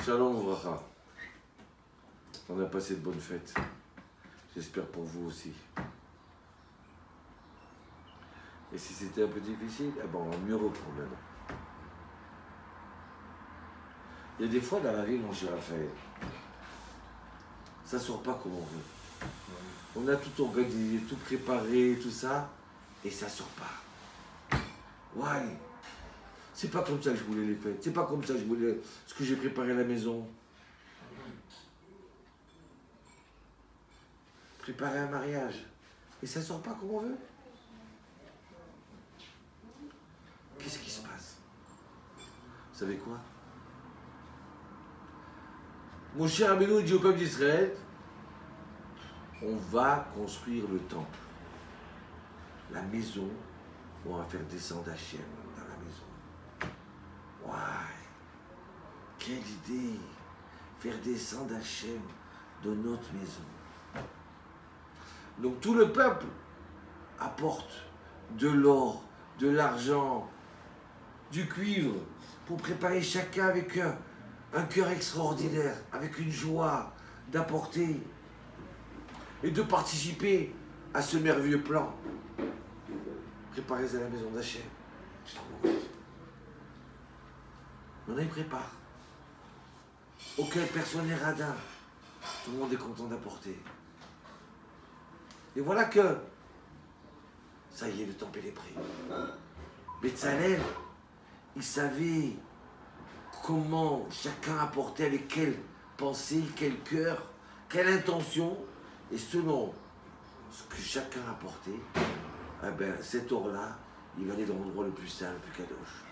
Shalom Vracha. On a passé de bonnes fêtes. J'espère pour vous aussi. Et si c'était un peu difficile, eh ben on va mieux reprendre maintenant. Il y a des fois dans la vie, mon cher Raphaël, ça sort pas comme on veut. On a tout organisé, tout préparé, tout ça, et ça sort pas. Ouais. C'est pas comme ça que je voulais les fêtes. C'est pas comme ça que je voulais ce que j'ai préparé à la maison. Préparer un mariage. Et ça sort pas comme on veut. Qu'est-ce qui se passe? Vous savez quoi? Mon cher Abénou dit au peuple d'Israël, on va construire le temple. La maison où on va faire descendre Hachem dans la maison. Ouais. Quelle idée! Faire descendre Hachem dans notre maison. Donc tout le peuple apporte de l'or, de l'argent, du cuivre, pour préparer chacun avec un cœur extraordinaire, avec une joie d'apporter et de participer à ce merveilleux plan. Préparez à la maison d'Hachem. On y prépare. Aucune personne n'est radin. Tout le monde est content d'apporter. Et voilà que, ça y est, le temple est prêt. Betzalel, il savait comment chacun apportait, avec quelle pensée, quel cœur, quelle intention. Et selon ce que chacun apportait, eh ben, cet or-là, il va aller dans l'endroit le plus saint, le plus kadosh.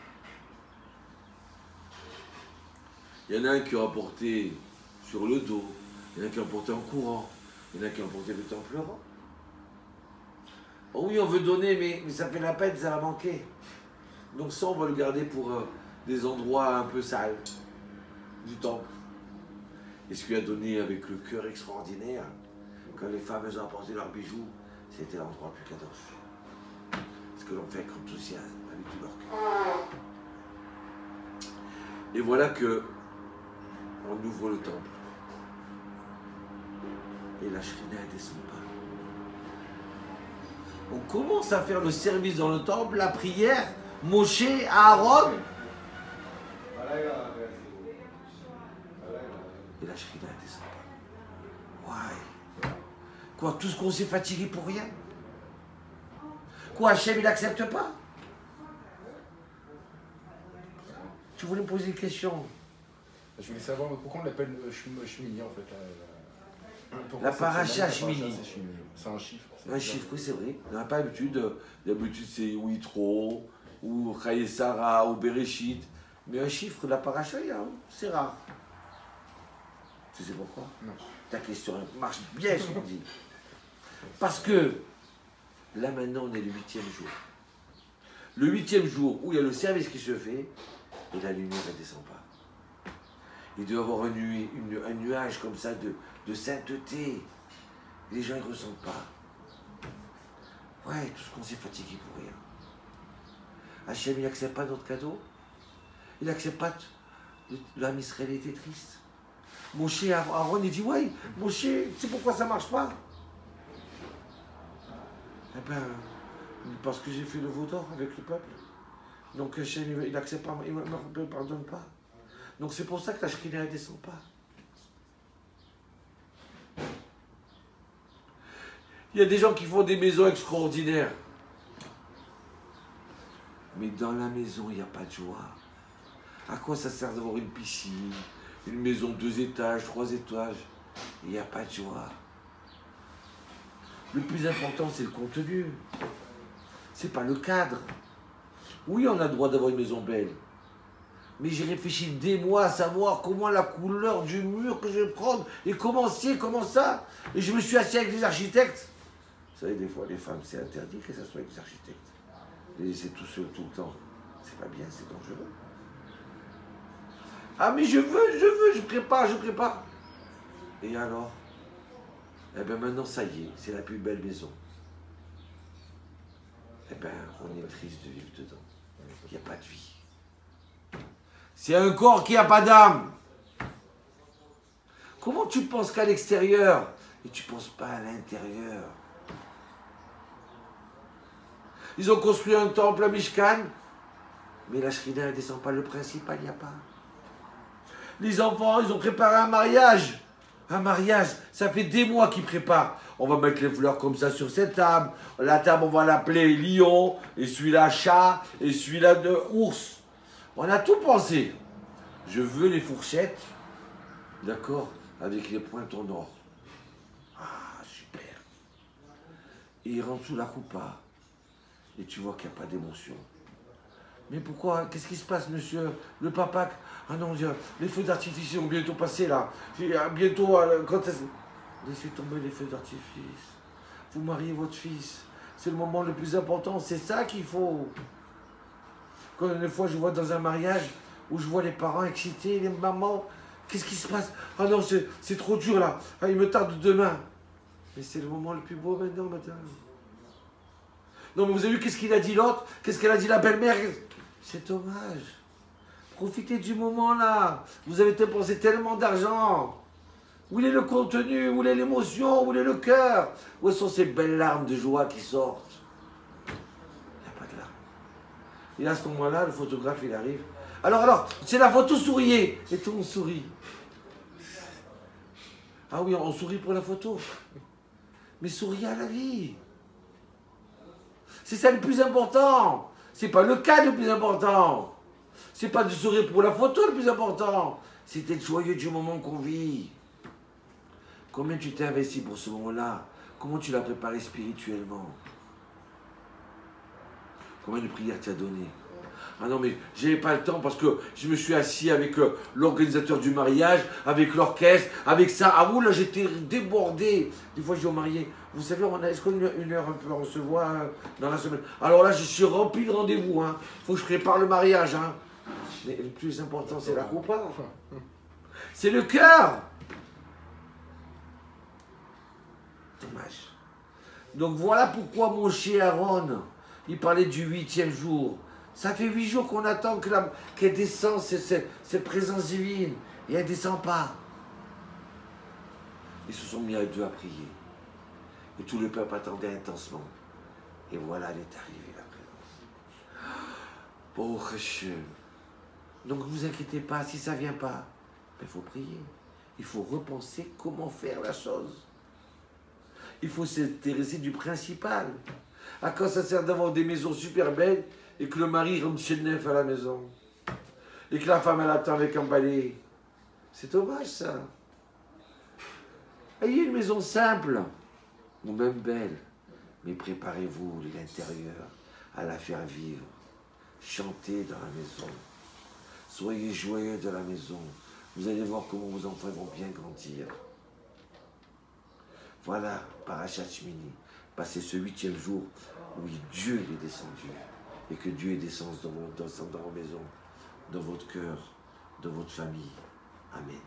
Il y en a un qui a apporté sur le dos, il y en a qui a apporté en courant, il y en a qui a apporté le temps en pleurant. Oh oui, on veut donner, mais ça fait la peine, ça va manquer. Donc ça, on va le garder pour des endroits un peu sales du temple. Et ce qu'il a donné avec le cœur extraordinaire, quand les femmes ont apporté leurs bijoux, c'était l'endroit le plus kadosh. Ce que l'on fait avec enthousiasme, avec tout leur cœur. Et voilà que on ouvre le temple. Et la Shrina ne descend pas. On commence à faire le service dans le temple, la prière, Moshe, Aaron. Et la Shrina ne descend pas. Ouais. Quoi, tout ce qu'on s'est fatigué pour rien? Quoi, Hachem, il n'accepte pas? Tu voulais me poser une question? Je voulais savoir pourquoi on l'appelle Shmini en fait. La paracha Shmini. C'est un chiffre. Un chiffre, oui, c'est vrai. On n'a pas l'habitude. D'habitude, c'est ou Yitro, ou Chaye Sarah, ou Bereshit. Mais un chiffre, la paracha, c'est rare. Tu sais pourquoi? Non. Ta question marche bien, ce qu'on dit. Parce que là, maintenant, on est le 8e jour. Le 8e jour où il y a le service qui se fait, et la lumière ne descend pas. Il doit y avoir un nuage comme ça de sainteté. Les gens ne ressentent pas. Ouais, tout ce qu'on s'est fatigué pour rien. Hachem, il n'accepte pas notre cadeau. Il n'accepte pas. L'âme Israël était triste. Moshe, Aaron, il dit, ouais, Moshe, tu sais pourquoi ça ne marche pas? Eh ben, parce que j'ai fait le veau d'or avec le peuple. Donc Hachem, il n'accepte pas, il ne me pardonne pas. Donc c'est pour ça que la Shrina ne descend pas. Il y a des gens qui font des maisons extraordinaires. Mais dans la maison, il n'y a pas de joie. À quoi ça sert d'avoir une piscine, une maison 2 étages, 3 étages? Il n'y a pas de joie. Le plus important, c'est le contenu. C'est pas le cadre. Oui, on a le droit d'avoir une maison belle. Mais j'ai réfléchi des mois à savoir comment la couleur du mur que je vais prendre, et comment c'est, comment ça. Et je me suis assis avec les architectes. Vous savez, des fois, les femmes, c'est interdit que ça soit avec les architectes. Les laisser tout seul tout le temps. C'est pas bien, c'est dangereux. Ah, mais je prépare. Et alors? Eh bien, maintenant, ça y est, c'est la plus belle maison. Eh bien, on est triste de vivre dedans. Il n'y a pas de vie. C'est un corps qui n'a pas d'âme. Comment tu penses qu'à l'extérieur et tu ne penses pas à l'intérieur? Ils ont construit un temple à Mishkan, mais la Shrina ne descend pas, le principal, il n'y a pas. Les enfants, ils ont préparé un mariage. Un mariage, ça fait des mois qu'ils préparent. On va mettre les fleurs comme ça sur cette table. La table, on va l'appeler lion, et celui-là chat, et celui-là de ours. On a tout pensé. Je veux les fourchettes, d'accord, avec les pointes en or. Ah, super. Et il rentre sous la coupa. Et tu vois qu'il n'y a pas d'émotion. Mais pourquoi? Qu'est-ce qui se passe, monsieur? Le papa? Ah non, les feux d'artifice ont bientôt passé là. Bientôt, quand est-ce... Laissez tomber les feux d'artifice. Vous mariez votre fils. C'est le moment le plus important. C'est ça qu'il faut. Quand une fois, je vois dans un mariage où je vois les parents excités, les mamans. Qu'est-ce qui se passe? Ah non, c'est trop dur là. Ah, il me tarde demain. Mais c'est le moment le plus beau maintenant, madame. Non, mais vous avez vu qu'est-ce qu'il a dit l'autre? Qu'est-ce qu'elle a dit la belle-mère? C'est dommage. Profitez du moment là. Vous avez dépensé tellement d'argent. Où est le contenu? Où est l'émotion? Où est le cœur? Où sont ces belles larmes de joie qui sortent? Il n'y a pas de larmes. Et à ce moment-là, le photographe, il arrive. Alors, c'est la photo, souriez. Et tout le monde sourit. Ah oui, on sourit pour la photo. Mais souriez à la vie. C'est ça le plus important. C'est pas le cas le plus important. C'est pas de sourire pour la photo le plus important. C'est d'être joyeux du moment qu'on vit. Combien tu t'es investi pour ce moment-là? Comment tu l'as préparé spirituellement? Combien de prières tu as donné? Ah non, mais j'avais pas le temps parce que je me suis assis avec l'organisateur du mariage, avec l'orchestre, avec ça. Ah oui, là, j'étais débordé. Des fois, je dis aux mariés, vous savez, est-ce qu'on a une heure un peu, on se voit dans la semaine? Alors là, je suis rempli de rendez-vous. Hein. Faut que je prépare le mariage. Hein. Mais le plus important, c'est la coupa. C'est le cœur. Dommage. Donc voilà pourquoi mon cher Aaron, il parlait du 8e jour. Ça fait 8 jours qu'on attend qu'elle descende cette présence divine. Et elle ne descend pas. Ils se sont mis à deux à prier. Et tout le peuple attendait intensement. Et voilà, elle est arrivée, la présence. Oh, Dieu. Donc ne vous inquiétez pas, si ça ne vient pas, il faut prier. Il faut repenser comment faire la chose. Il faut s'intéresser du principal. À quoi ça sert d'avoir des maisons super belles et que le mari rentre chez le neuf à la maison et que la femme elle attend avec un balai? C'est dommage ça. Ayez une maison simple ou même belle, mais préparez-vous l'intérieur à la faire vivre. Chantez dans la maison. Soyez joyeux de la maison. Vous allez voir comment vos enfants vont bien grandir. Voilà, Parashat Shmini, passez ce 8e jour où Dieu est descendu. Et que Dieu descende dans vos maisons, dans votre cœur, dans votre famille. Amen.